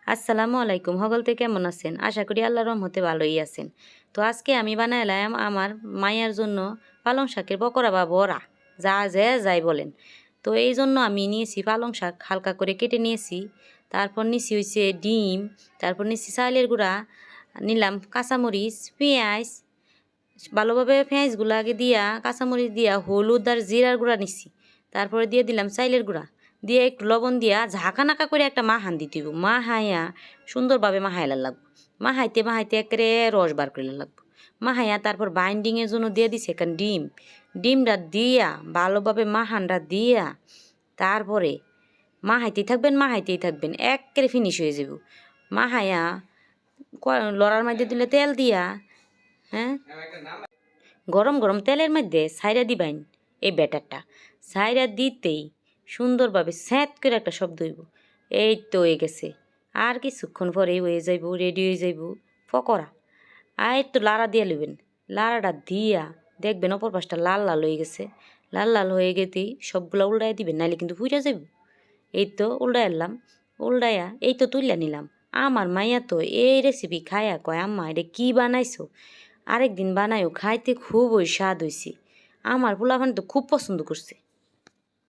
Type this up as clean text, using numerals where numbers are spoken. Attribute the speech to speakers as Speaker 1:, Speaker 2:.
Speaker 1: আসসালামু আলাইকুম। হগলতে কেমন আছেন? আশা করি আল্লাহর রহমতে ভালোই আছেন। তো আজকে আমি বানাইলাম আমার মাইয়ার জন্য পালং শাকের পকোড়া বা বড়া, যা যাই বলেন। তো এই জন্য আমি নিয়েছি পালং শাক হালকা করে কেটে নিয়েছি। তারপর নিছি হইছে ডিম, তারপর নিছি চালের গুঁড়া, নিলাম কাঁচামরিচ, পেঁয়াজ, ভালোভাবে পেঁয়াজগুলো আগে দিয়া কাঁচামরিচ দিয়া হলুদ আর জিরার গুঁড়া নিছি। তারপরে দিয়ে দিলাম চাইলের গুঁড়া, দিয়ে একটু লবণ দিয়া ঝাঁকা নাকা করে একটা মাহান দিতে হইব। মাহাইয়া সুন্দরভাবে মাহাইলা লাগবো। মাহাইতে মাহাইতে একেবারে রস বার করে লাগবো। মাহাইয়া তারপর বাইন্ডিংয়ের জন্য দিয়ে দিছে এখান ডিমটা দিয়া ভালোভাবে মাহানটা দিয়া তারপরে মাহাইতেই থাকবেন একেবারে ফিনিশ হয়ে যাব। মাহাইয়া লড়ার মধ্যে দিলে তেল দিয়া, হ্যাঁ, গরম গরম তেলের মধ্যে ছাইরা দিবেন এই ব্যাটারটা। ছাইরা দিতেই সুন্দরভাবে স্যাঁত করে একটা শব্দ হইব। এই তো হয়ে গেছে, আর কিছুক্ষণ পরেই হয়ে যাইব, রেডি হয়ে যাইব পকোড়া। আর একটু লাড়া দিয়ে লইবেন, লাড়াটা দিয়া দেখবেন অপর পাশটা লাল লাল হয়ে গেছে। লাল লাল হয়ে গেতেই সবগুলা উল্টাই দিবেন, নাইলে কিন্তু পুইরা যাইব। এই তো উল্টাই আনলাম, উল্টাইয়া এই তো তুইলা নিলাম। আমার মাইয়া তো এই রেসিপি খাইয়া কয়, আম্মা এটা কী বানাইছো? আরেকদিন বানাইও, খাইতে খুবই স্বাদ হয়েছে। আমার পোলাপান তো খুব পছন্দ করছে।